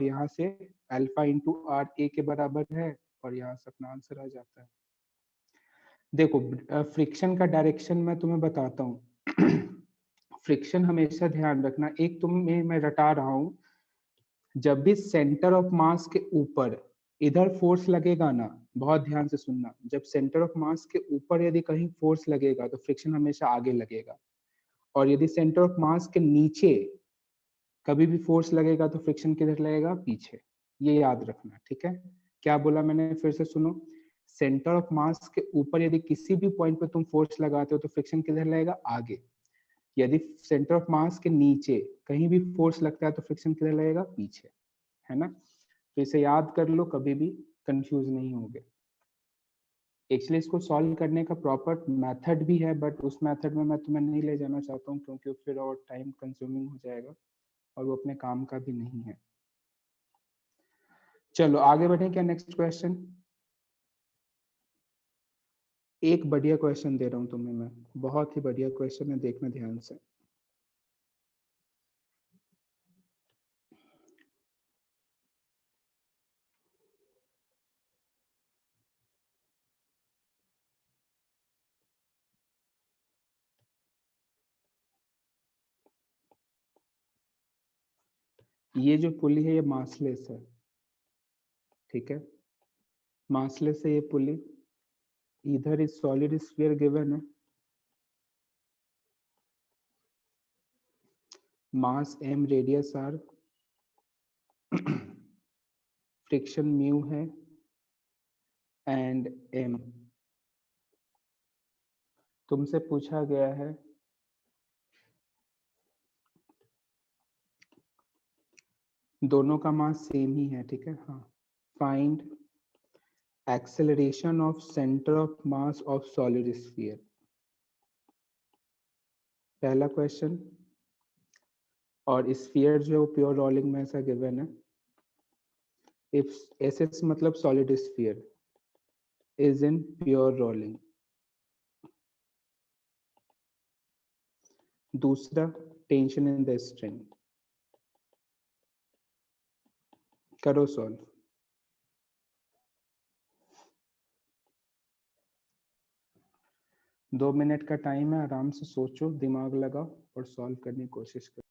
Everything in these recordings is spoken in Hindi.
यहाँ से अल्फा इंटू आर ए के बराबर है और यहाँ से अपना आंसर आ जाता है। देखो फ्रिक्शन का डायरेक्शन मैं तुम्हें बताता हूँ। फ्रिक्शन हमेशा ध्यान रखना, एक तुम्हें मैं रटा रहा हूँ, जब भी सेंटर ऑफ मास के ऊपर इधर फोर्स लगेगा ना, बहुत ध्यान से सुनना, जब सेंटर ऑफ मास के ऊपर यदि कहीं फोर्स लगेगा तो फ्रिक्शन हमेशा आगे लगेगा, और यदि सेंटर ऑफ मास के नीचे कभी भी फोर्स लगेगा तो फ्रिक्शन किधर लगेगा, पीछे। ये याद रखना, ठीक है। क्या बोला मैंने, फिर से सुनो। सेंटर ऑफ मास के ऊपर यदि किसी भी पॉइंट पे तुम फोर्स लगाते हो तो फ्रिक्शन किधर लगेगा, आगे। यदि सेंटर ऑफ मास के नीचे कहीं भी फोर्स लगता है तो फ्रिक्शन किधर लगेगा, पीछे, है ना। तो इसे याद कर लो, कभी भी कंफ्यूज नहीं होगे। एक्चुअली इसको सॉल्व करने का प्रॉपर मेथड भी है, बट उस मेथड में मैं तुम्हें नहीं ले जाना चाहता हूँ, क्योंकि फिर और टाइम कंज्यूमिंग हो जाएगा और वो अपने काम का भी नहीं है। चलो आगे बढ़े क्या, नेक्स्ट क्वेश्चन। एक बढ़िया क्वेश्चन दे रहा हूं तुम्हें मैं, बहुत ही बढ़िया क्वेश्चन है, देखना ध्यान से। ये जो पुली है ये मासलेस है, ठीक है। मासलेस है ये पुली, इधर इज सॉलिड स्फीयर गिवन है, मास m, radius r, friction mu है एंड m। तुमसे पूछा गया है दोनों का मास सेम ही है, ठीक है। हाँ, find acceleration of centre of mass of solid sphere, पहला क्वेश्चन। और स्फीयर जो है वो प्योर रोलिंग में ऐसा गिवन है, इफ एस मतलब solid sphere is in pure rolling. दूसरा, टेंशन इन द स्ट्रिंग। करो सॉल्व। 2 मिनट का टाइम है, आराम से सोचो, दिमाग लगाओ और सॉल्व करने की कोशिश करो।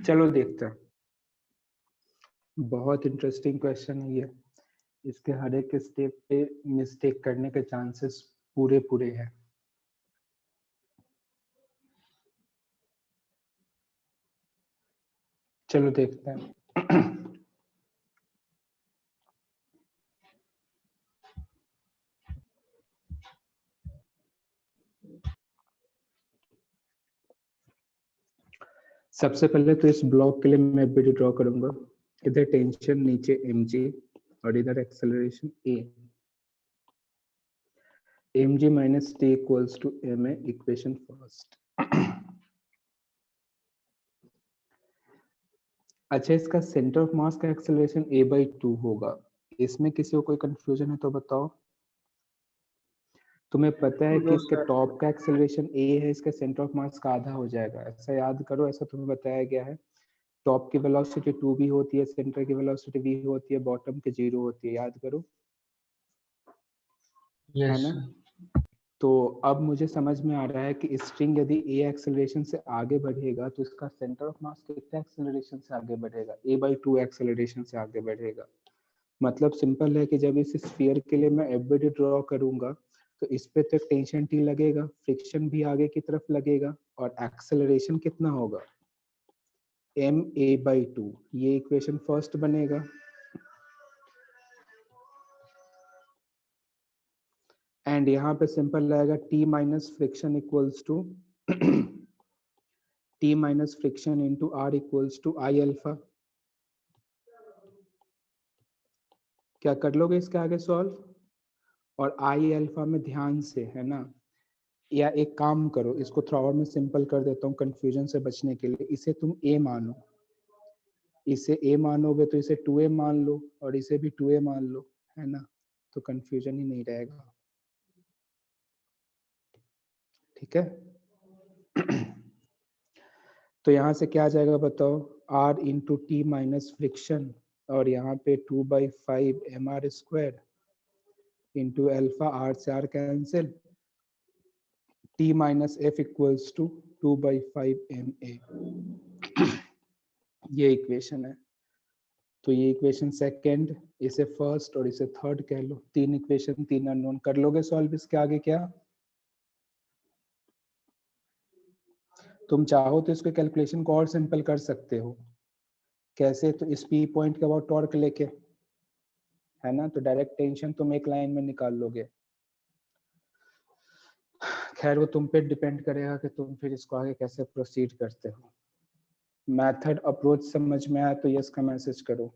चलो देखते हैं, बहुत इंटरेस्टिंग क्वेश्चन है ये। इसके हर एक स्टेप पे मिस्टेक करने के चांसेस पूरे पूरे हैं। चलो देखते हैं। सबसे पहले तो इस ब्लॉक के लिए मैं एफबीडी ड्रॉ करूंगा। इधर टेंशन नीचे mg और इधर acceleration a। mg minus t equals to ma, equation first. अच्छा, इसका सेंटर ऑफ मास का एक्सेलरेशन a/2 होगा। इसमें किसी को कोई कंफ्यूजन है तो बताओ। तुम्हें पता है कि इसके टॉप का एक्सेलरेशन a है, इसका सेंटर ऑफ मास का आधा हो जाएगा। ऐसा याद करो, ऐसा तुम्हें बताया गया है। टॉप की वेलोसिटी 2v होती है, सेंटर की वेलोसिटी v होती है, बॉटम की 0 होती है, याद करो। है ना? तो अब मुझे समझ में आ रहा है कि स्ट्रिंग यदि a एक्सेलरेशन से आगे बढ़ेगा तो इसका सेंटर ऑफ मास कितने एक्सेलरेशन से आगे बढ़ेगा? a/2 एक्सेलरेशन से आगे बढ़ेगा। मतलब सिंपल है कि जब इस स्फीयर के लिए मैं एफबीडी ड्रॉ करूंगा तो इस पे तो एक टेंशन टी लगेगा, फ्रिक्शन भी आगे की तरफ लगेगा, और एक्सेलरेशन कितना होगा? ma/2। ये इक्वेशन फर्स्ट बनेगा। एंड यहाँ पे सिंपल रहेगा t minus friction equals to t minus friction into r equals to I alpha. क्या कर लोगे इसके आगे सॉल्व? और आई अल्फा में ध्यान से, है ना, या एक काम करो, इसको थोड़ा और मैं सिंपल कर देता हूँ कंफ्यूजन से बचने के लिए। इसे तुम a मानो, इसे a मानोगे तो इसे 2a मान लो, और इसे भी 2a मान लो, है ना, तो कंफ्यूजन ही नहीं रहेगा। ठीक है। तो यहाँ से क्या आ जाएगा बताओ? r into T minus friction, और यहाँ पे 2/5 mr² इंटू अल्फा, r से r cancel, t minus F equals to 2/5 ma। ये इक्वेशन है। तो ये इक्वेशन सेकंड, इसे फर्स्ट और इसे थर्ड कह लो। तीन इक्वेशन, तीन अननोन। कर लोगे सॉल्व इसके आगे क्या? तुम चाहो तो इसको कैलकुलेशन को और सिंपल कर सकते हो। कैसे? तो इस पी पॉइंट के बाद टॉर्क लेके, है ना, तो डायरेक्ट टेंशन तुम एक लाइन में निकाल लोगे। खैर वो तुम पे डिपेंड करेगा कि तुम फिर इसको आगे कैसे प्रोसीड करते हो। मेथड अप्रोच समझ में आया तो यस का मैसेज करो।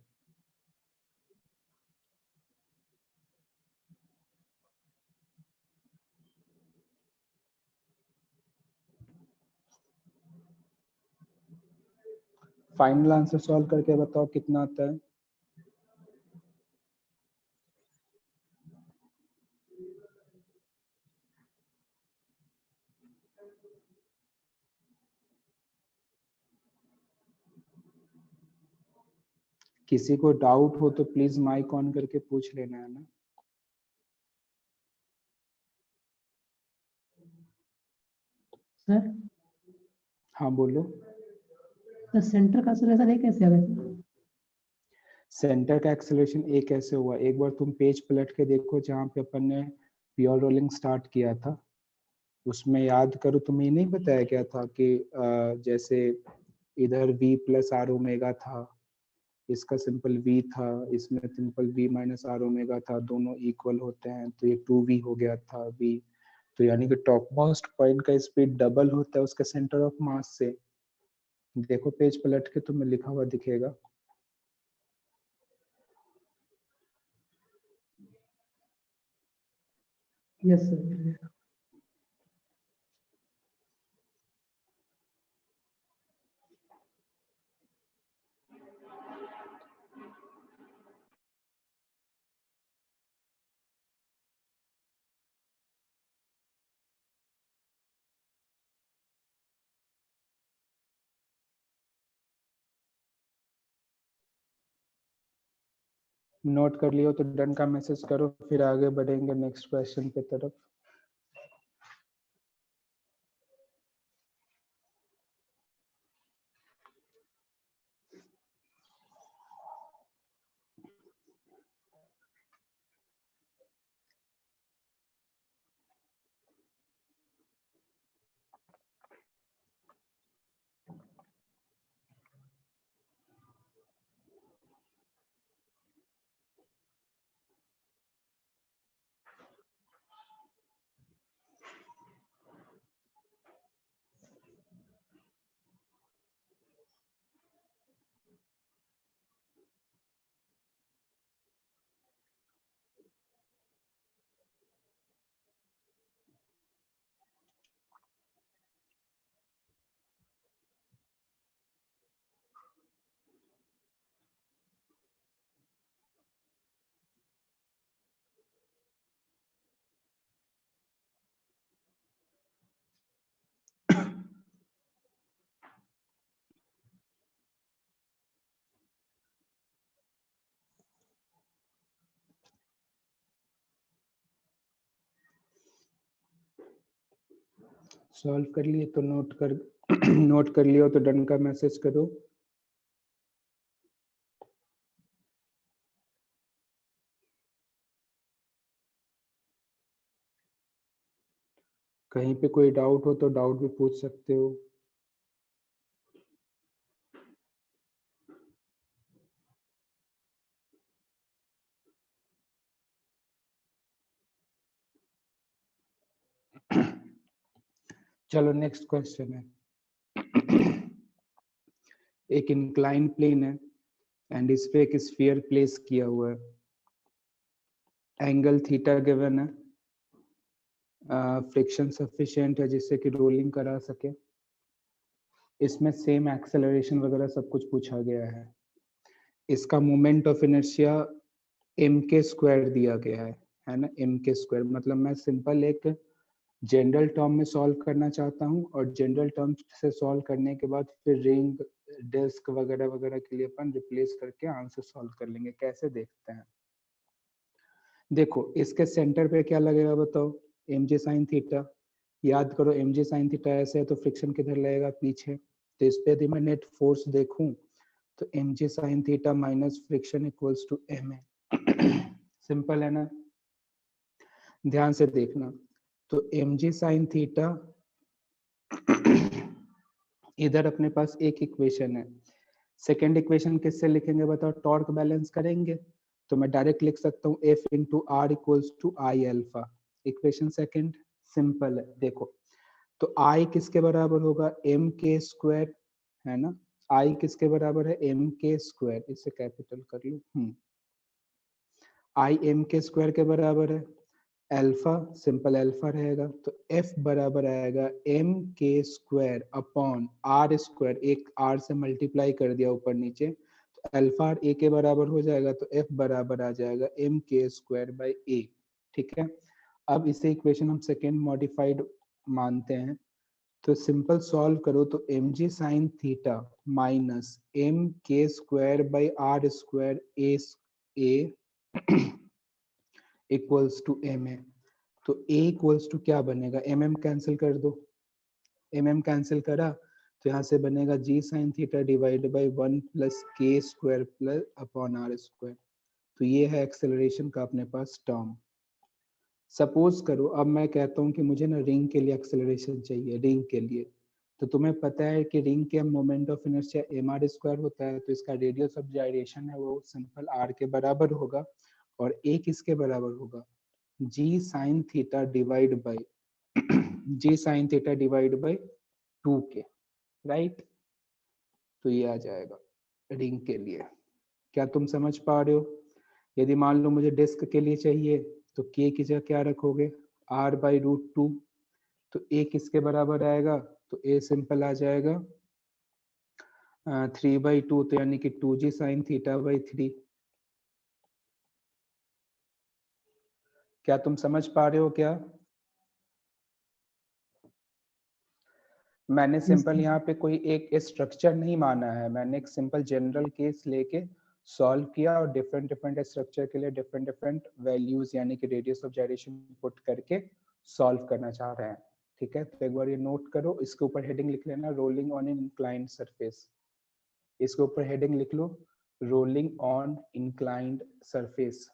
फाइनल आंसर सॉल्व करके बताओ कितना आता है। किसी को डाउट हो तो प्लीज माइक ऑन करके पूछ लेना, है ना। सर, हाँ बोलो। तो सेंटर का एक्सेलरेशन ये कैसे आ गया? सेंटर का एक्सेलरेशन ए कैसे हुआ? एक बार तुम पेज पलट के देखो जहाँ पे अपन ने प्योर रोलिंग स्टार्ट किया था। उसमें याद करो, तुम्हें नहीं बताया क्या था कि जैसे इधर v प्लस आर ओमेगा था, इसका सिंपल v था, इसमें simple v minus r omega था, दोनों इक्वल होते हैं तो ये 2v हो गया था v। तो यानी कि टॉप मोस्ट पॉइंट का स्पीड डबल होता है उसके सेंटर ऑफ मास से। देखो पेज पलट के तुम्हें लिखा हुआ दिखेगा। Yes sir. नोट कर लियो तो डन का मैसेज करो, फिर आगे बढ़ेंगे नेक्स्ट क्वेश्चन की तरफ। सॉल्व कर लिए तो नोट कर नोट कर लियो तो डन का मैसेज करो। कहीं पे कोई डाउट हो तो डाउट भी पूछ सकते हो। चलो नेक्स्ट क्वेश्चन है। एक इंक्लाइन प्लेन है एंड इस पे एक स्फीयर प्लेस किया हुआ है, एंगल थीटा गिवन है, फ्रिक्शन सफिशिएंट है जिससे कि रोलिंग करा सके, इसमें सेम एक्सेलरेशन वगैरह सब कुछ पूछा गया है, इसका moment of inertia M K square दिया गया है ना, एम के स्क्वायर। मतलब मैं सिंपल एक जनरल टर्म में सॉल्व करना चाहता हूँ और जनरल टर्म से सॉल्व करने के बाद फिर रिंग डिस्क वगैरह वगैरह के लिए अपन रिप्लेस करके आंसर सॉल्व कर लेंगे। कैसे देखते हैं, देखो इसके सेंटर पे क्या लगेगा बताओ, एम जे साइन थीटा। याद करो एम जे साइन थीटा ऐसे है तो फ्रिक्शन किधर लगेगा, पीछे। तो इस पे यदि मैं नेट फोर्स देखूं तो m g sine theta minus friction equals to M a. Simple है ना, ध्यान से देखना। तो एम जे साइन थीटा, इधर अपने पास एक इक्वेशन है, सेकेंड इक्वेशन किससे लिखेंगे बताओ, टॉर्क बैलेंस करेंगे तो मैं डायरेक्ट लिख सकता हूँ F into r equals to I alpha. Equation second simple है, देखो तो आई किसके बराबर होगा, एम के स्क्वायर, है ना। आई किसके बराबर है, एम के स्क्वायर, इसे कैपिटल कर लो। आई एम के स्क्वायर के बराबर है, अल्फा सिंपल अल्फा रहेगा, तो एफ बराबर आएगा M K square upon are square, एक आर से मल्टीप्लाई कर दिया ऊपर नीचे, तो अल्फा आर ए के बराबर हो जाएगा, तो एफ बराबर आ जाएगा एम के स्क्वायर बाई ए। ठीक है, अब इसे इक्वेशन हम सेकेंड मॉडिफाइड मानते हैं, तो सिंपल सॉल्व करो तो M G sine theta minus M K square by R square A equals to M A. तो ए इक्वल्स टू क्या बनेगा, एम एम कैंसिल कर दो, एम एम कैंसिल करा तो यहाँ से बनेगा G sine theta divide by 1 plus K square plus upon are square. तो ये है एक्सेलरेशन का अपने पास टर्म। सपोज करो अब मैं कहता हूँ कि मुझे ना रिंग के लिए एक्सेलरेशन चाहिए, रिंग के लिए, तो तुम्हें पता है कि रिंग के moment of inertia m are square होता है, तो इसका रेडियस ऑफ जाइरेशन है वो सिंपल आर के बराबर होगा, और ए किसके बराबर होगा, G sine theta divide by G sine theta divide by 2k, right. तो ये आ जाएगा रिंग के लिए। क्या तुम समझ पा रहे हो, यदि मान लो मुझे डिस्क के लिए चाहिए तो k की जगह क्या रखोगे, r बाई रूट टू, तो a किसके बराबर आएगा, तो a सिंपल आ जाएगा 3/2, तो यानी कि 2g साइन थीटा बाई 3। क्या तुम समझ पा रहे हो क्या, मैंने सिंपल यहाँ पे कोई एक स्ट्रक्चर नहीं माना है, मैंने एक सिंपल जनरल केस लेके सॉल्व किया और डिफरेंट डिफरेंट स्ट्रक्चर के लिए डिफरेंट डिफरेंट वैल्यूज यानी कि रेडियस ऑफ जाइरेशन पुट करके सॉल्व करना चाह रहे हैं। ठीक है, तो एक बार ये नोट करो, इसके ऊपर हेडिंग लिख लेना rolling on an inclined surface, इसके ऊपर हेडिंग लिख लो rolling on inclined surface.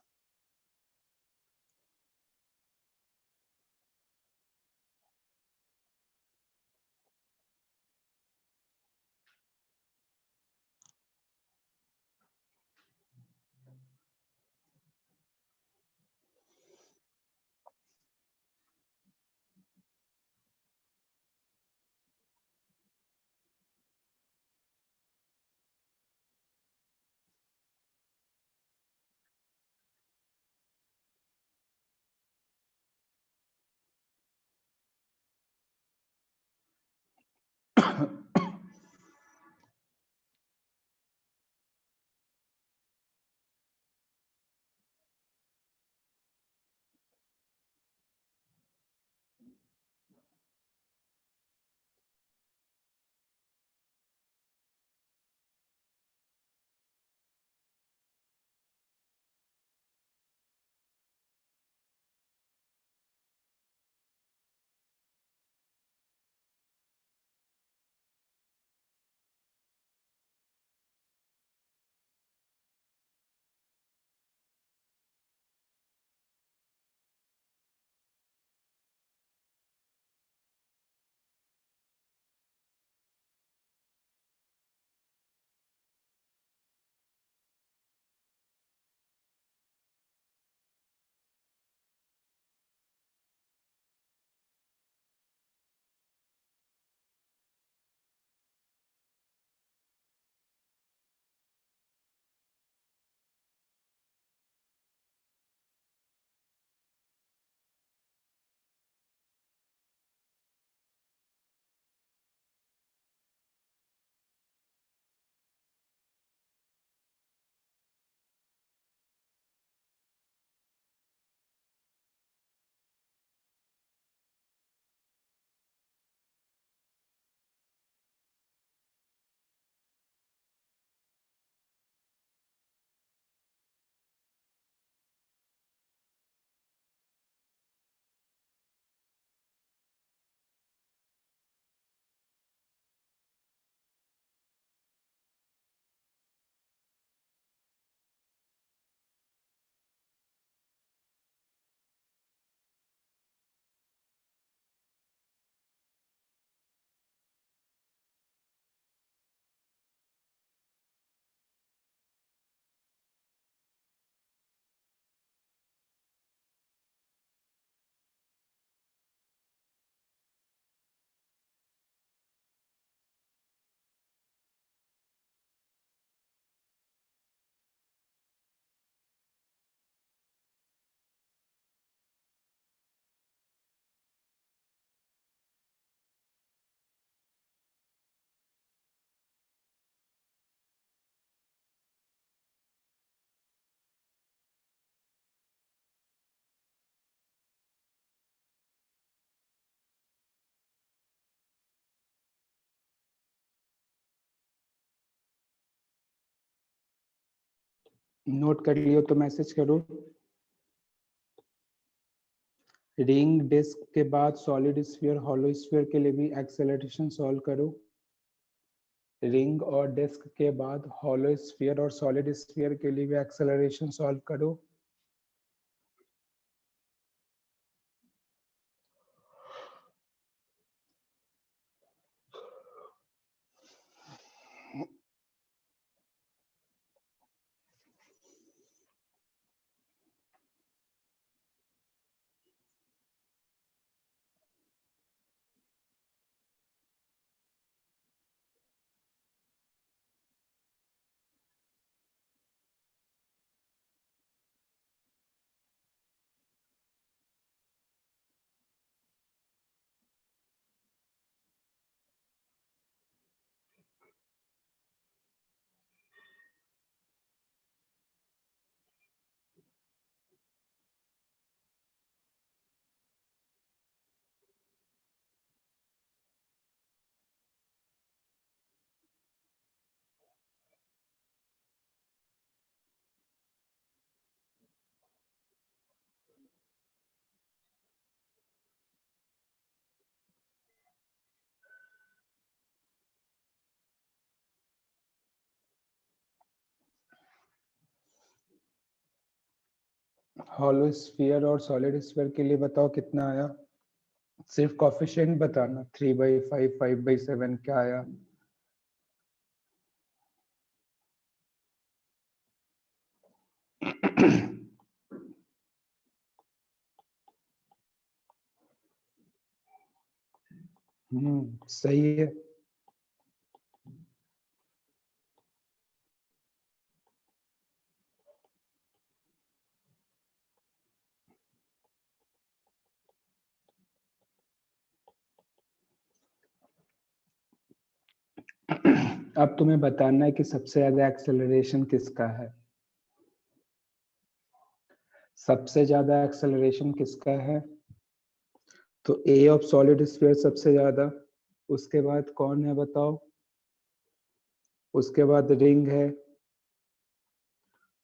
Note कर लियो तो मैसेज करो। रिंग डिस्क के बाद सॉलिड स्फीयर हॉलो स्फीयर के लिए भी एक्सेलरेशन सॉल्व करो। रिंग और डिस्क के बाद हॉलो स्फीयर और सॉलिड स्फीयर के लिए भी एक्सेलरेशन सॉल्व करो। हॉलो स्फीयर और सॉलिड स्फीयर के लिए बताओ कितना आया। सिर्फ कोफिशिएंट बताना, 3/5, 5/7 क्या आया। सही है। अब तुम्हें बताना है कि सबसे ज्यादा एक्सेलरेशन किसका है। सबसे ज्यादा एक्सेलरेशन किसका है, तो ए ऑफ सॉलिड स्फीयर सबसे ज्यादा, उसके बाद कौन है बताओ, उसके बाद रिंग है,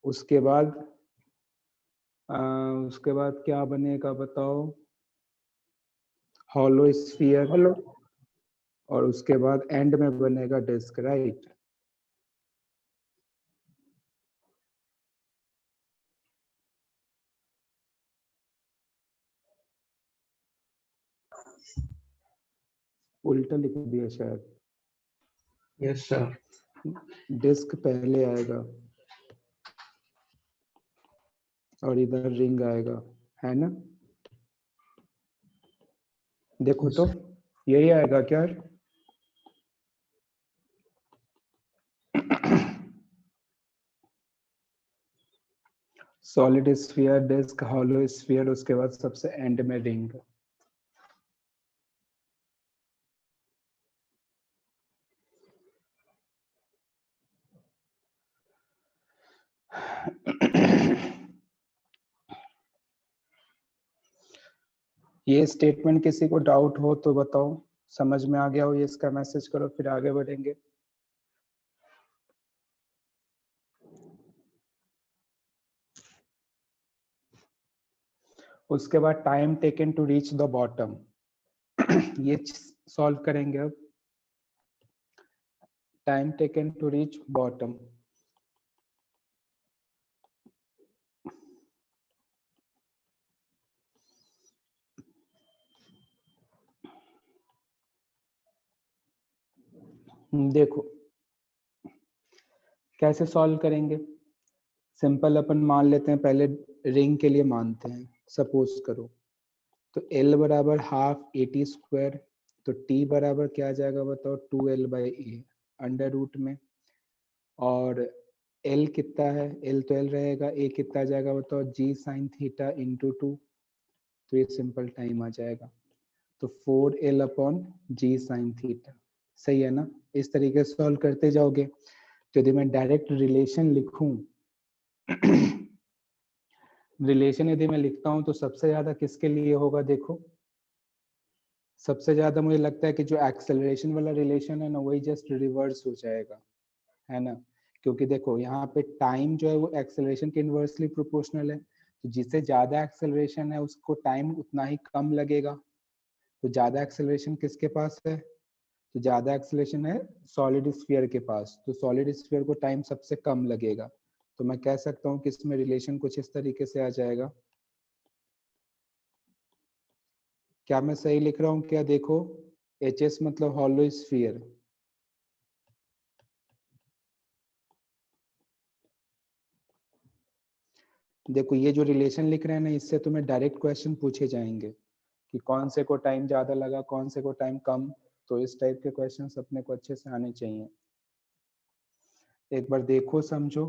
उसके बाद उसके बाद क्या बनेगा बताओ, हॉलो स्फीयर, और उसके बाद एंड में बनेगा डिस्क, राइट। उल्टा लिख दिया शायद। Yes sir. डिस्क पहले आएगा और इधर रिंग आएगा, है ना। देखो तो यही आएगा क्या। Solid sphere, disc, hollow sphere, उसके बाद सबसे एंड में रिंग। ये स्टेटमेंट किसी को डाउट हो तो बताओ, समझ में आ गया हो ये इसका मैसेज करो, फिर आगे बढ़ेंगे। उसके बाद time taken to reach the bottom, ये सॉल्व करेंगे अब। Time taken to reach bottom, देखो कैसे सॉल्व करेंगे। सिंपल, अपन मान लेते हैं, पहले रिंग के लिए मानते हैं, सपोज करो। तो L बराबर हाफ AT स्क्वायर, तो T बराबर क्या आ जाएगा बताओ, 2L/A अंडर रूट में, और L कितना है, L तो L रहेगा, A कितना आ जाएगा बताओ, G sin थीटा इंटू 2, तो ये सिंपल टाइम आ जाएगा। तो 4L/G sin थीटा, सही है ना। इस तरीके से सॉल्व करते जाओगे। तो यदि मैं डायरेक्ट रिलेशन लिखूं, रिलेशन यदि मैं लिखता हूं तो सबसे ज्यादा किसके लिए होगा, देखो सबसे ज्यादा मुझे लगता है कि जो एक्सेलरेशन वाला रिलेशन है ना, वही जस्ट रिवर्स हो जाएगा, है ना। क्योंकि देखो यहाँ पे टाइम जो है वो एक्सेलरेशन के इन्वर्सली प्रोपोर्शनल है, तो जिससे ज्यादा एक्सेलरेशन है उसको टाइम उतना ही कम लगेगा। तो ज्यादा एक्सेलरेशन किसके पास है? तो ज्यादा एक्सेलरेशन है सॉलिड स्फीयर के पास, तो सॉलिड स्फीयर को टाइम सबसे कम लगेगा। तो मैं कह सकता हूँ कि इसमें रिलेशन कुछ इस तरीके से आ जाएगा। क्या मैं सही लिख रहा हूँ क्या? देखो HS मतलब हॉलो स्फीयर, देखो ये जो रिलेशन लिख रहे हैं ना, इससे तुम्हें डायरेक्ट क्वेश्चन पूछे जाएंगे कि कौन से को टाइम ज्यादा लगा, कौन से को टाइम कम। तो इस टाइप के क्वेश्चंस अपने को अच्छे से आने चाहिए। एक बार देखो समझो।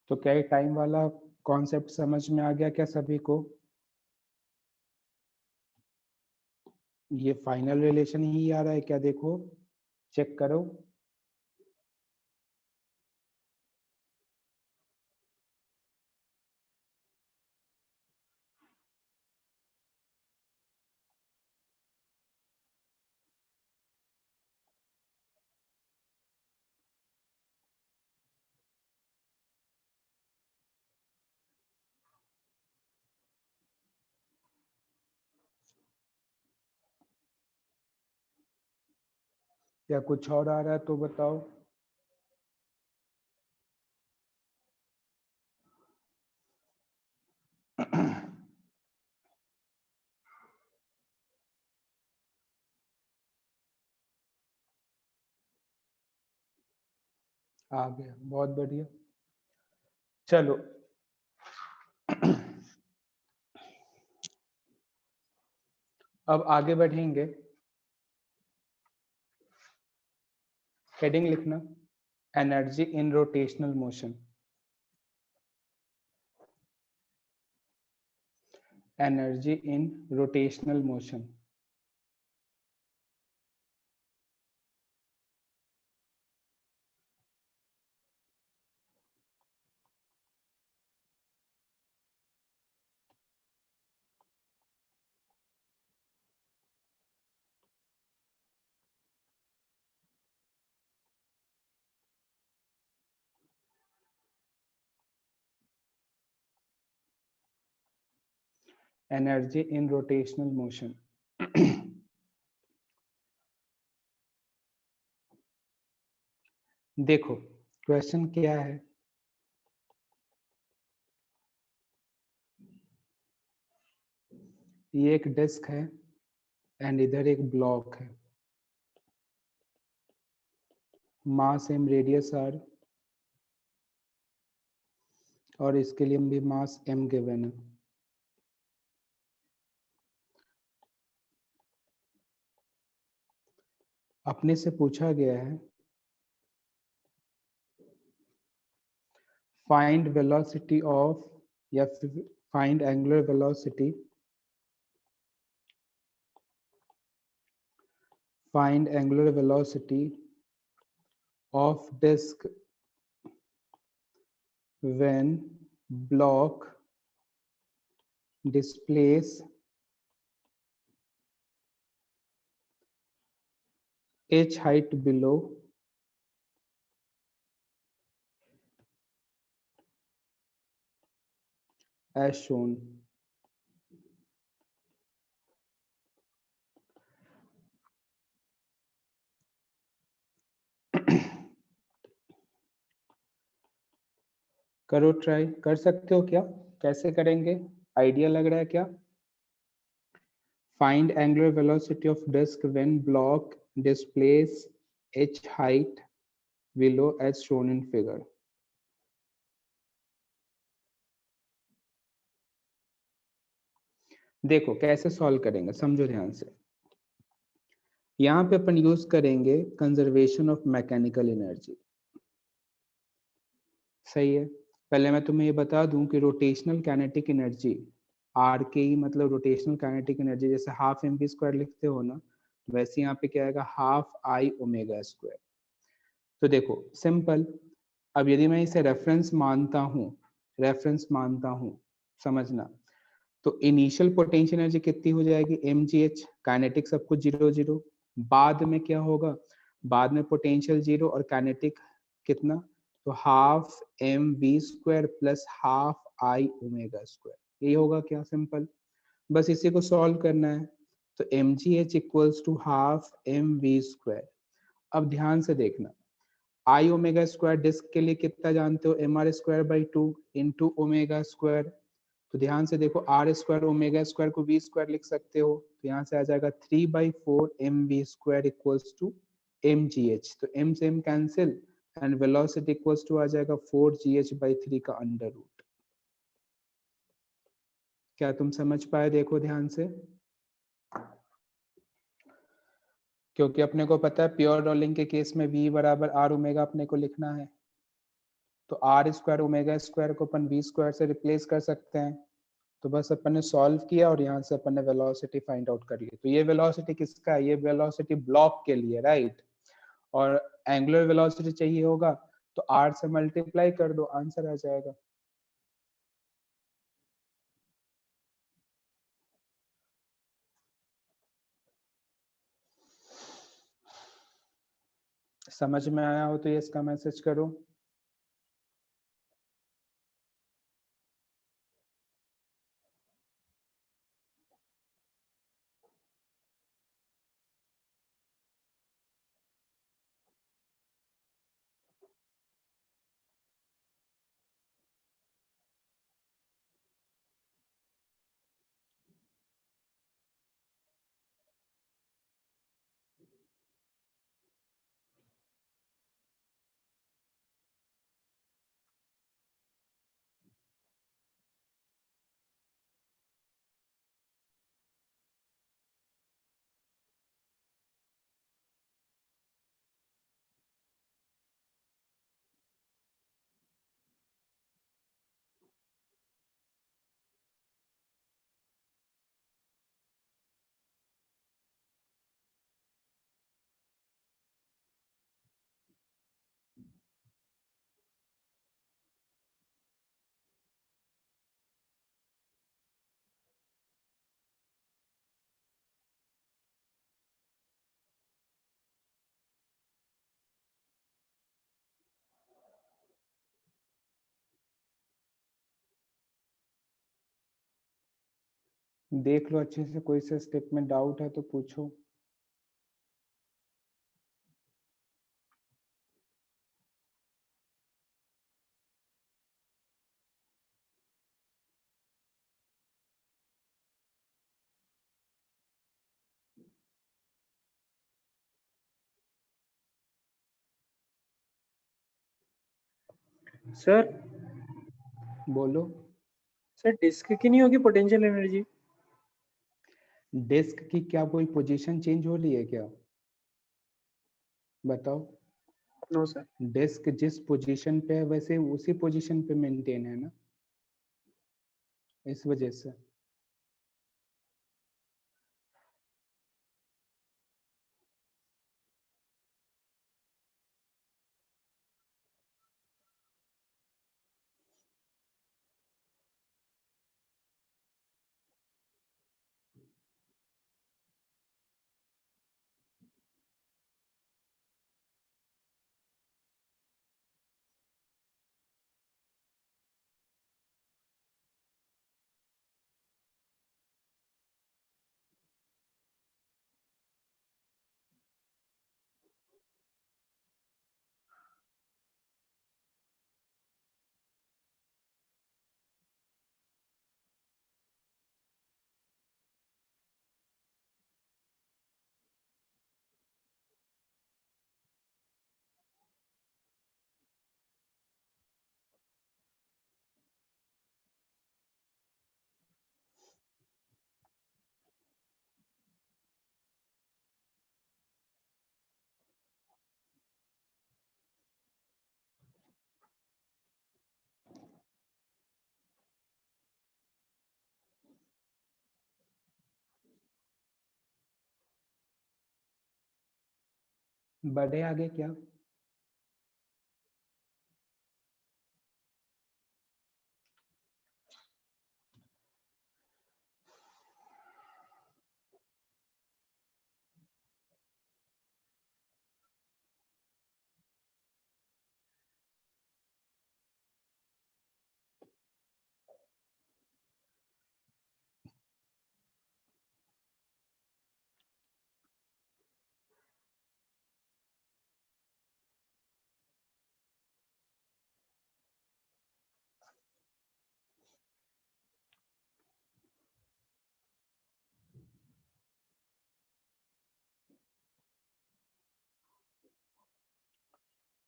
तो क्या ये टाइम वाला कॉन्सेप्ट समझ में आ गया क्या सभी को? ये फाइनल रिलेशन ही आ रहा है क्या? देखो चेक करो। या कुछ और आ रहा है तो बताओ। आ गया, बहुत बढ़िया। चलो अब आगे बढ़ेंगे। हेडिंग लिखना, energy in rotational motion. Energy in rotational motion. Energy in rotational motion. देखो क्वेश्चन क्या है। ये एक डिस्क है एंड इधर एक ब्लॉक है, मास एम रेडियस आर, और इसके लिए भी मास m गिवन है। अपने से पूछा गया है फाइंड वेलोसिटी ऑफ या find angular velocity, find angular velocity of disk when block displays h height below as shown। करो ट्राई, कर सकते हो क्या? कैसे करेंगे, आइडिया लग रहा है क्या? Find angular velocity of disc when block displace h height below as shown in figure। देखो कैसे सॉल्व करेंगे, समझो ध्यान से। यहाँ पे अपन यूज करेंगे कंजर्वेशन ऑफ मैकेनिकल एनर्जी। सही है। पहले मैं तुम्हें ये बता दूं कि रोटेशनल काइनेटिक एनर्जी आर के ई मतलब रोटेशनल काइनेटिक एनर्जी, जैसे हाफ एम वी स्क्वायर लिखते हो ना, वैसे यहाँ पे क्या आएगा हाफ आई ओमेगा स्क्वायर। तो देखो सिंपल, अब यदि मैं इसे रेफरेंस मानता हूँ, रेफरेंस मानता हूँ, समझना, तो इनिशियल पोटेंशियल एनर्जी कितनी हो जाएगी एम जी एच, काइनेटिक सब कुछ जीरो जीरो। बाद में क्या होगा, बाद में पोटेंशियल जीरो और काइनेटिक कितना, तो half m we square plus half I omega square, यही होगा क्या? सिंपल, बस इसी को सॉल्व करना है। तो M G h equals to half m we square. अब ध्यान से देखना, आई ओमेगा स्क्वायर डिस्क के लिए कितना जानते हो, M are square by two into omega square. तो ध्यान से देखो, आर स्क्वायर ओमेगा स्क्वायर को वी स्क्वायर लिख सकते हो, तो यहाँ से आ जाएगा 3/4 M we square equals to M ji H. तो एम से M cancel and velocity equals to आ जाएगा 4gh/3 का अंडर रूट। क्या तुम समझ पाए? देखो ध्यान से, क्योंकि अपने को पता है प्योर रोलिंग के केस में v बराबर आर ओमेगा अपने को लिखना है, तो आर स्क्वायर ओमेगा स्क्वायर को अपन वी स्क्वायर से रिप्लेस कर सकते हैं। तो बस अपन ने सॉल्व किया और यहाँ से अपन ने वेलोसिटी फाइंड आउट कर ली। तो ये वेलोसिटी किसका है, ये वेलोसिटी ब्लॉक के लिए, राइट। और एंगुलर वेलोसिटी चाहिए होगा तो आर से मल्टीप्लाई कर दो, आंसर आ जाएगा। समझ में आया हो तो ये इसका मैसेज करो। देख लो अच्छे से, कोई से स्टेप में डाउट है तो पूछो। सर बोलो। सर डिस्क की नहीं होगी पोटेंशियल एनर्जी? डिस्क की क्या कोई पोजीशन चेंज हो रही है क्या? बताओ। No sir. डिस्क जिस पोजीशन पे है वैसे उसी पोजीशन पे मेंटेन है ना, इस वजह से। बढ़े आगे क्या?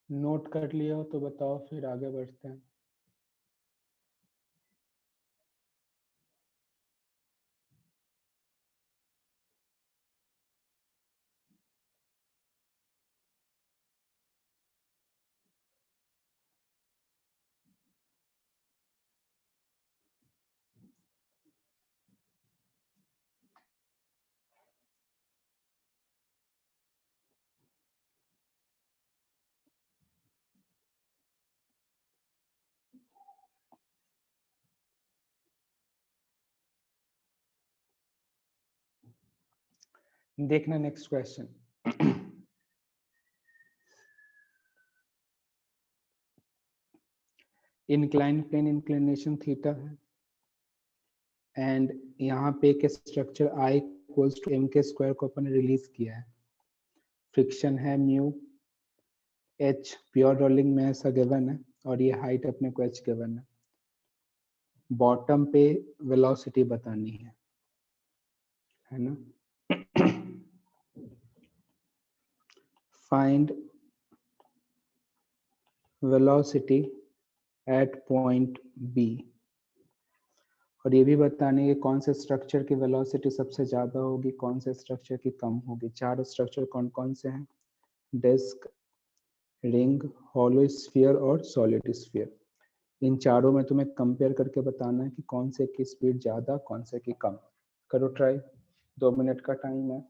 नोट कर लिया हो तो बताओ, फिर आगे बढ़ते हैं। देखना next question. Incline plane inclination theta है, एंड यहाँ पे एक structure I equals to m के स्क्वायर को अपन रिलीज किया है। फ्रिक्शन है म्यू, h प्योर रोलिंग में ऐसा गिवन है, और ये हाइट अपने को h गिवन है। बॉटम पे वेलोसिटी बतानी है ना। Find velocity at point B, और ये भी बताने कि कौन से स्ट्रक्चर की वेलोसिटी सबसे ज्यादा होगी, कौन से स्ट्रक्चर की कम होगी। चार स्ट्रक्चर कौन कौन से हैं? डिस्क, रिंग, हॉलो स्फीयर और सॉलिड स्फीयर। इन चारों में तुम्हें कंपेयर करके बताना है कि कौन से की स्पीड ज्यादा, कौन से की कम। करो ट्राई, 2 मिनट का टाइम है।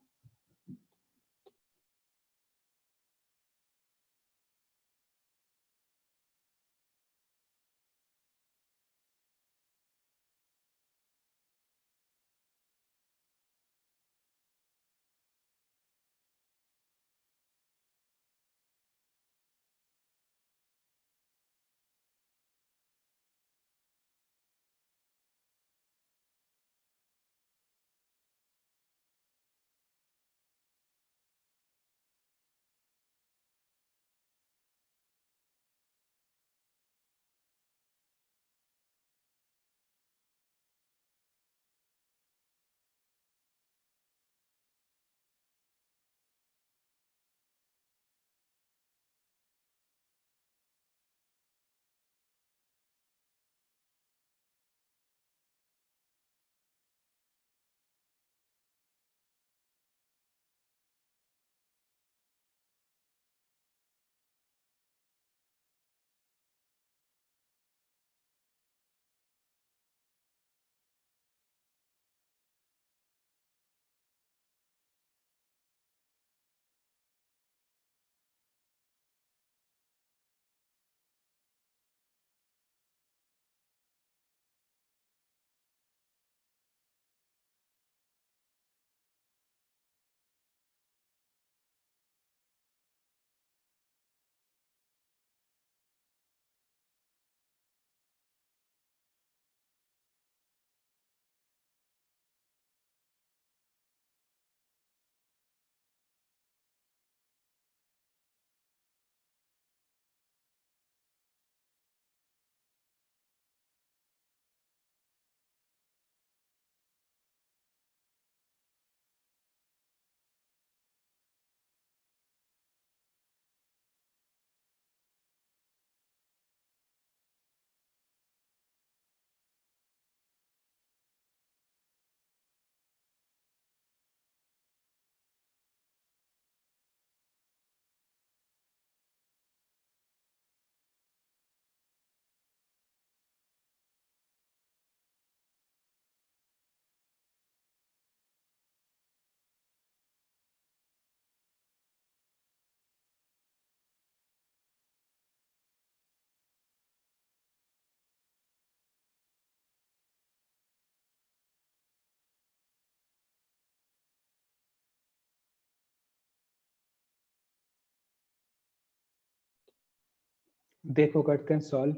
देखो करते हैं सॉल्व।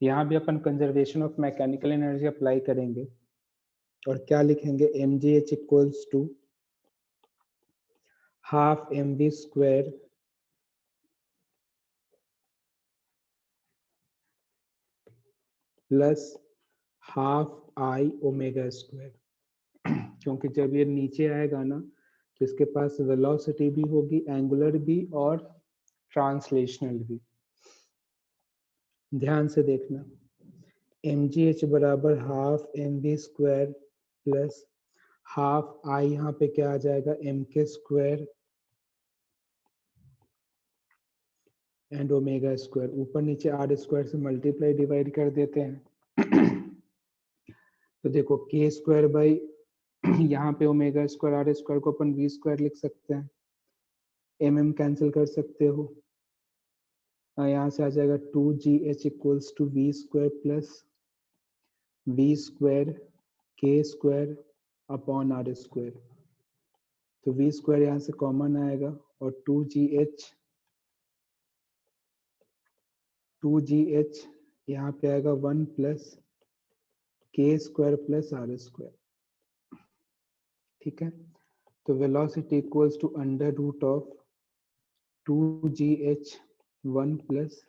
यहाँ भी अपन conservation of mechanical energy apply करेंगे और क्या लिखेंगे, mgh equals to half mv square plus half I omega square. क्योंकि जब ये नीचे आएगा ना तो इसके पास वेलोसिटी भी होगी, एंगुलर भी और ट्रांसलेशनल भी। ध्यान से देखना, mgh बराबर half mv square plus half आई, यहाँ पे क्या आ जाएगा mk square and omega square. ऊपर नीचे आर स्क्वायर से मल्टीप्लाई डिवाइड कर देते हैं। तो देखो k स्क्वायर बाई यहाँ पे ओमेगा स्क्वायर आर स्क्वायर को अपन v स्क्वायर लिख सकते हैं, mm कैंसिल कर सकते हो, यहाँ से आ जाएगा 2gh equals to v square plus v square k square upon are square. तो v स्क्वायर यहाँ से कॉमन आएगा और 2gh यहाँ पे आएगा 1 plus k square plus are square. ठीक है, तो velocity equals to under root of 2gh 1 plus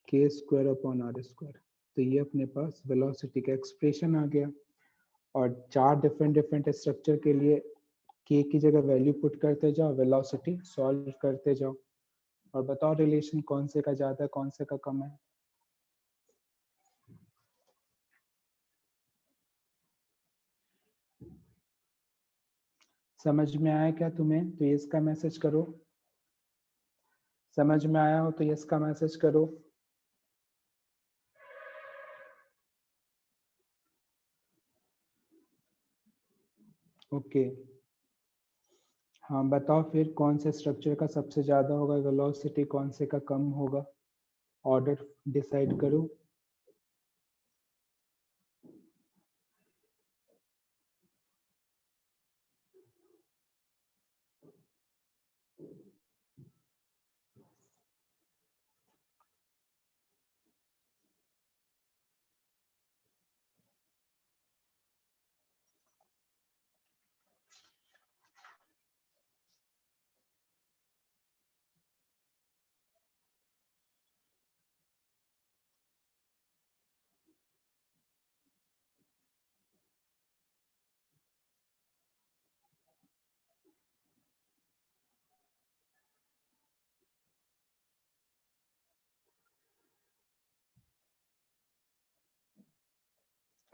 k square upon are square. तो ये अपने पास वेलोसिटी का एक्सप्रेशन आ गया। और 4 डिफरेंट स्ट्रक्चर के लिए k की जगह वैल्यू पुट करते जाओ, वेलोसिटी सॉल्व करते जाओ और बताओ रिलेशन कौन से का ज्यादा है कौन से का कम है। समझ में आया क्या तुम्हें? तो यस का मैसेज करो। समझ में आया हो तो यस का मैसेज करो। ओके, हाँ बताओ फिर कौन से स्ट्रक्चर का सबसे ज्यादा होगा वेलोसिटी, कौन से का कम होगा, ऑर्डर डिसाइड करो।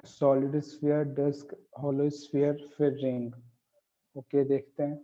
Solid sphere, disc, hollow sphere, फिर रिंग। ओके देखते हैं।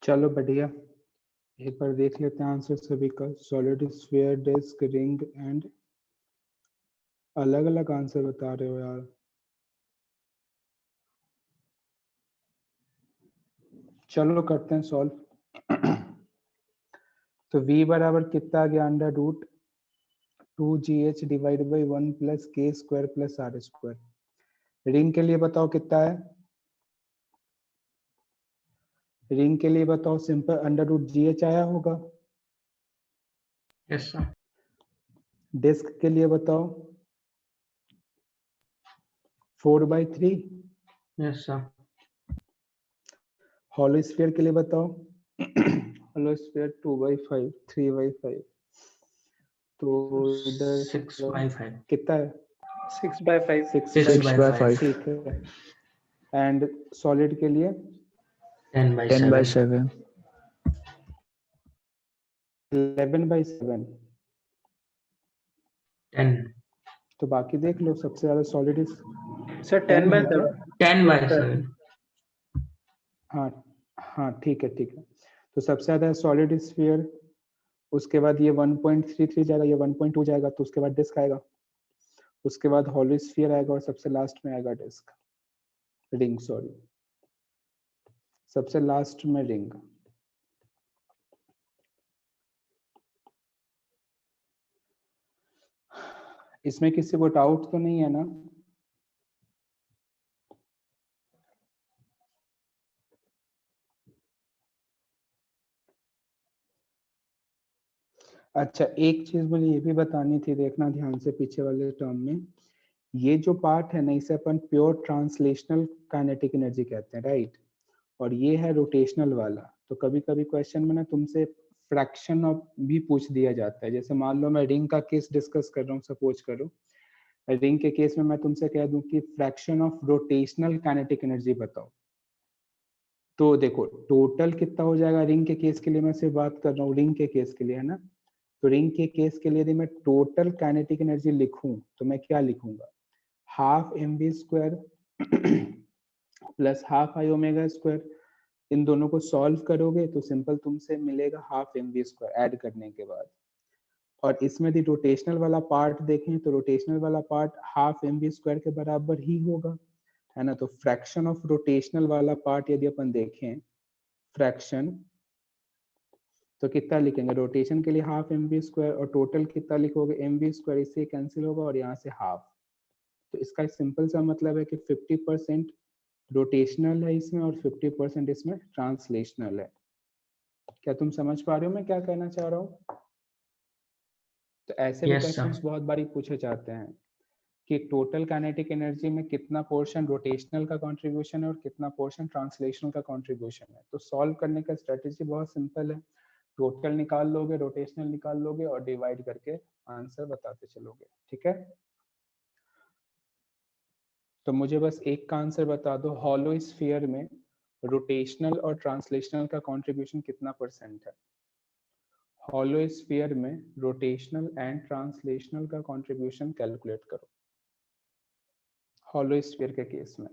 चलो बढ़िया, एक बार देख लेते हैं आंसर सभी का। Solid sphere, disc, ring and अलग अलग आंसर बता रहे हो यार। चलो करते हैं सॉल्व। तो v बराबर कितना आ गया, under root 2gh divide by 1 plus K square plus are square. Ring के लिए बताओ कितना है, रिंग के लिए बताओ, सिंपल अंडर रूट gh आया होगा। Yes, sir. डिस्क के लिए बताओ 4/3। Yes, sir. हॉलो स्फीयर के लिए बताओ हॉलो स्फीयर 2/5, 3/5। तो इधर 6/5. कितना है, 6/5. 6/5. ठीक है। एंड सॉलिड के लिए 10/7. 11/7। 10. तो बाकी देख लो, सबसे ज्यादा सॉलिड इज सर 10 है 10/7. क्या? 10/7. हाँ हाँ ठीक है ठीक है। तो सबसे ज्यादा सॉलिड स्फीयर, उसके बाद ये 1.33 जाएगा, ये 1.2 जाएगा, तो उसके बाद डिस्क आएगा, उसके बाद हॉलो स्फीयर आएगा और सबसे लास्ट में आएगा डिस्क, रिंग सॉरी, सबसे लास्ट में रिंग। इसमें किसी को डाउट तो नहीं है ना? अच्छा, एक चीज मुझे ये भी बतानी थी, देखना ध्यान से पीछे वाले टर्म में, ये जो पार्ट है ना, इसे अपन प्योर ट्रांसलेशनल काइनेटिक एनर्जी कहते हैं, राइट? और ये है रोटेशनल वाला। तो कभी कभी क्वेश्चन में ना तुमसे फ्रैक्शन ऑफ भी पूछ दिया जाता है। जैसे मान लो मैं रिंग का केस डिस्कस कर रहा हूँ, सपोज करो रिंग के केस में मैं तुमसे कह दूं कि fraction of rotational kinetic energy बताओ, तो देखो टोटल कितना हो जाएगा रिंग के केस के लिए, मैं सिर्फ बात कर रहा हूँ रिंग के केस के लिए, है ना? तो रिंग के केस के लिए यदि मैं टोटल काइनेटिक एनर्जी लिखूं तो मैं क्या लिखूंगा, half mv square plus half I omega square. इन दोनों को सॉल्व करोगे तो सिंपल तुमसे मिलेगा हाफ mv स्क्वायर ऐड करने के बाद। और इसमें यदि रोटेशनल वाला पार्ट देखें तो रोटेशनल वाला पार्ट हाफ mv स्क्वायर के बराबर ही होगा, है ना? तो फ्रैक्शन ऑफ रोटेशनल वाला पार्ट यदि अपन देखें, फ्रैक्शन, तो कितना लिखेंगे, रोटेशन के लिए हाफ mv स्क्वायर, और टोटल कितना लिखोगे mv स्क्वायर, इससे कैंसिल होगा और यहाँ से हाफ। तो इसका सिंपल सा मतलब है कि 50% रोटेशनल है इसमें और 50% इसमें ट्रांसलेशनल है। क्या तुम समझ पा रहे हो मैं क्या कहना चाह रहा हूँ? तो ऐसे भी Yes, क्वेश्चंस sir. बहुत बारी पूछे जाते हैं कि टोटल काइनेटिक एनर्जी में कितना पोर्शन रोटेशनल का कंट्रीब्यूशन है और कितना पोर्शन ट्रांसलेशनल का कंट्रीब्यूशन है। तो सॉल्व करने का स्ट्रेटेजी बहुत सिंपल है, टोटल निकाल लोगे, रोटेशनल निकाल लोगे और डिवाइड करके आंसर बताते चलोगे, ठीक है? तो मुझे बस एक का आंसर बता दो, हॉलो स्फीयर में रोटेशनल और ट्रांसलेशनल का कंट्रीब्यूशन कितना परसेंट है? हॉलो स्फीयर में रोटेशनल एंड ट्रांसलेशनल का कंट्रीब्यूशन कैलकुलेट करो हॉलो स्फीयर के केस में।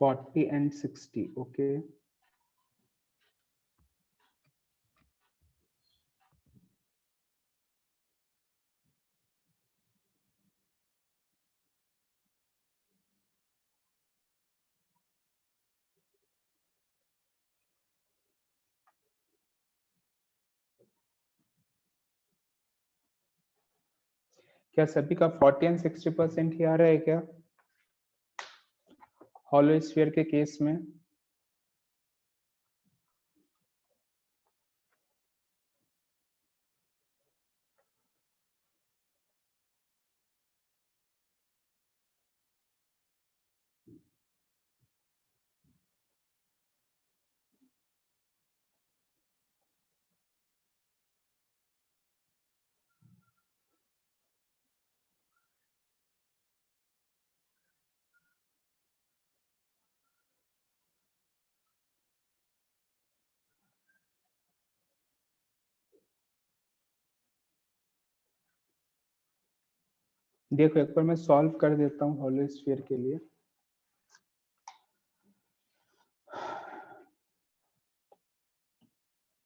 Forty and 60, okay. क्या सभी का 40 एंड 60% ही आ रहा है क्या हॉलो स्फीयर के केस में? देखो एक बार मैं सॉल्व कर देता हूँ हॉलो स्फीयर के लिए।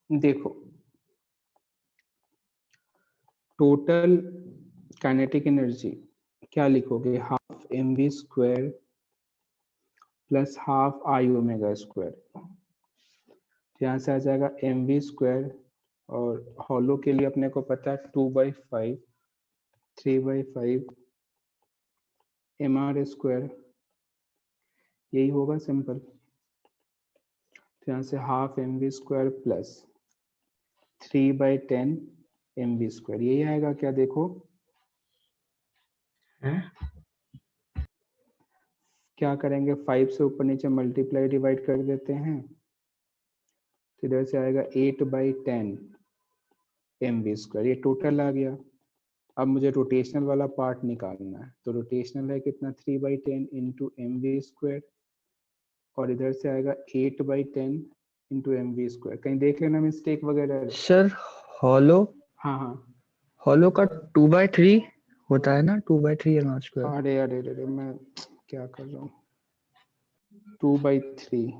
देखो टोटल काइनेटिक एनर्जी क्या लिखोगे, half mv square plus half I omega square. यहाँ से आ जाएगा mv स्क्वायर और हॉलो के लिए अपने को पता है 2/5 3/5 mr स्क्वायर, यही होगा सिंपल। तो यहाँ से half mv square plus 3/10 mv square, यही आएगा क्या? देखो क्या करेंगे, 5 से ऊपर नीचे मल्टीप्लाई डिवाइड कर देते हैं, तो इधर से आएगा 8/10 mv स्क्वायर, ये टोटल आ गया। अब मुझे रोटेशनल वाला पार्ट निकालना है, तो रोटेशनल है कितना 3/10 इंटू mv स्क्वायर और इधर से आएगा 8/10 इंटू mv स्क्वायर। कहीं देख लेना मिस्टेक वगैरह। सर हॉलो हाँ हाँ, हॉलो का 2/3 होता है ना, 2/3 mr स्क्वायर। अरे अरे अरे मैं क्या कर रहा हूँ, 2/3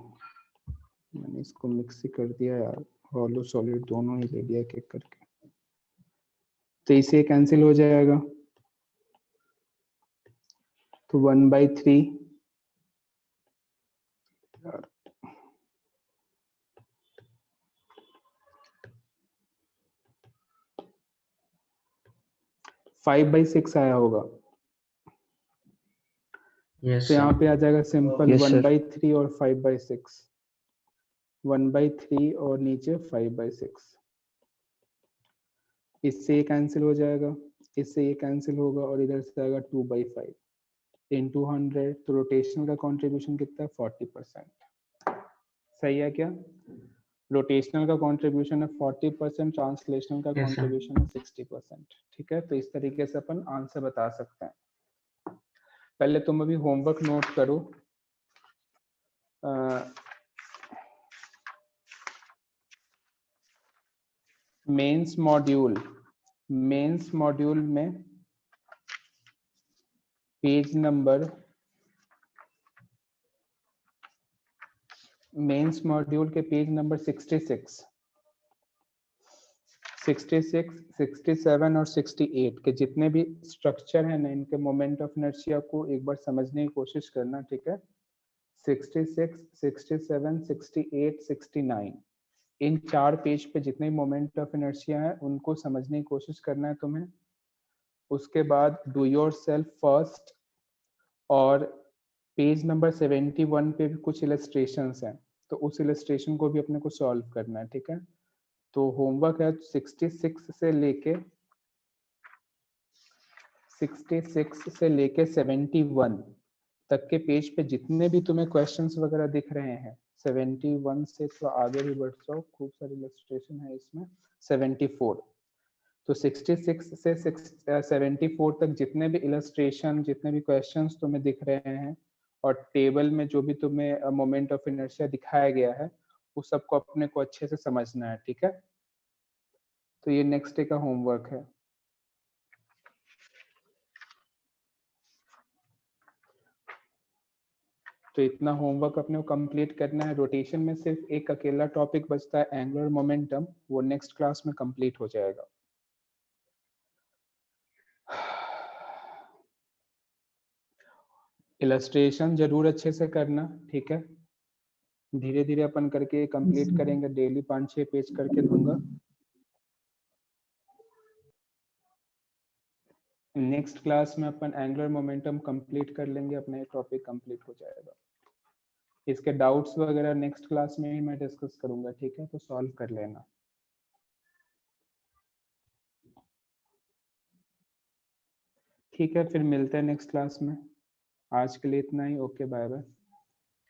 मैंने इसको मिक्स ही कर दिया यार, हॉलो सॉलिड दोनों ही ले लिया एक एक करके, तो इसे कैंसिल हो जाएगा, तो 1/3 यार 5/6 आया होगा। Yes, तो यहाँ sir. पे आ जाएगा सिंपल Yes, sir. 1/3 और 5/6, 1/3 और नीचे 5/6, इससे ये कैंसिल हो जाएगा, इससे ये कैंसिल होगा और इधर से आएगा 2/5 इंटू 100, तो रोटेशनल का कंट्रीब्यूशन कितना है 40%। सही है क्या? रोटेशनल का कंट्रीब्यूशन है 40%, ट्रांसलेशनल का Yes, sir. कंट्रीब्यूशन है 60%। ठीक है, तो इस तरीके से अपन आंसर बता सकते हैं। पहले तुम अभी होमवर्क नोट करो। मेंस मॉड्यूल में पेज नंबर, मेंस मॉड्यूल के पेज नंबर 66, 67 और 68 के जितने भी स्ट्रक्चर है ना, इनके मोमेंट ऑफ इनर्शिया को एक बार समझने की कोशिश करना। ठीक है, 66, 67, 68, 69, इन 4 पेज पे जितने मोमेंट ऑफ इनर्शिया है उनको समझने की कोशिश करना है तुम्हें। उसके बाद डू योर सेल्फ फर्स्ट, और पेज नंबर 71 पे भी कुछ इलस्ट्रेशंस हैं, तो उस इलस्ट्रेशन को भी अपने को सॉल्व करना है। ठीक है, तो होमवर्क है 66 से लेके 71 तक के पेज पे जितने भी तुम्हें क्वेश्चंस वगैरह दिख रहे हैं, 71 से तो आगे भी बढ़ जाओ, खूब सारी इलस्ट्रेशन है इसमें। 74, तो 66 से 74 तक जितने भी इलस्ट्रेशन, जितने भी क्वेश्चंस तुम्हें दिख रहे हैं और टेबल में जो भी तुम्हें मोमेंट ऑफ इनर्शिया दिखाया गया है, उस सबको अपने को अच्छे से समझना है। ठीक है, तो ये नेक्स्ट डे का होमवर्क है। तो इतना होमवर्क अपने को कंप्लीट करना है। रोटेशन में सिर्फ एक अकेला टॉपिक बचता है, एंगुलर मोमेंटम, वो नेक्स्ट क्लास में कंप्लीट हो जाएगा। इलस्ट्रेशन जरूर अच्छे से करना। ठीक है, धीरे धीरे अपन करके कंप्लीट करेंगे, डेली 5-6 पेज करके दूंगा। नेक्स्ट नेक्स्ट क्लास में अपन एंगुलर मोमेंटम कंप्लीट कर लेंगे, अपना ये टॉपिक कंप्लीट हो जाएगा। इसके डाउट्स वगैरह नेक्स्ट क्लास में ही मैं डिस्कस करूंगा, ठीक है, तो सॉल्व कर लेना। ठीक है, फिर मिलते हैं नेक्स्ट क्लास में। आज के लिए इतना ही। Okay, bye bye.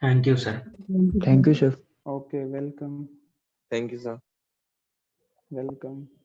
Thank you sir. Thank you sir. Okay, welcome Thank you, sir. Welcome.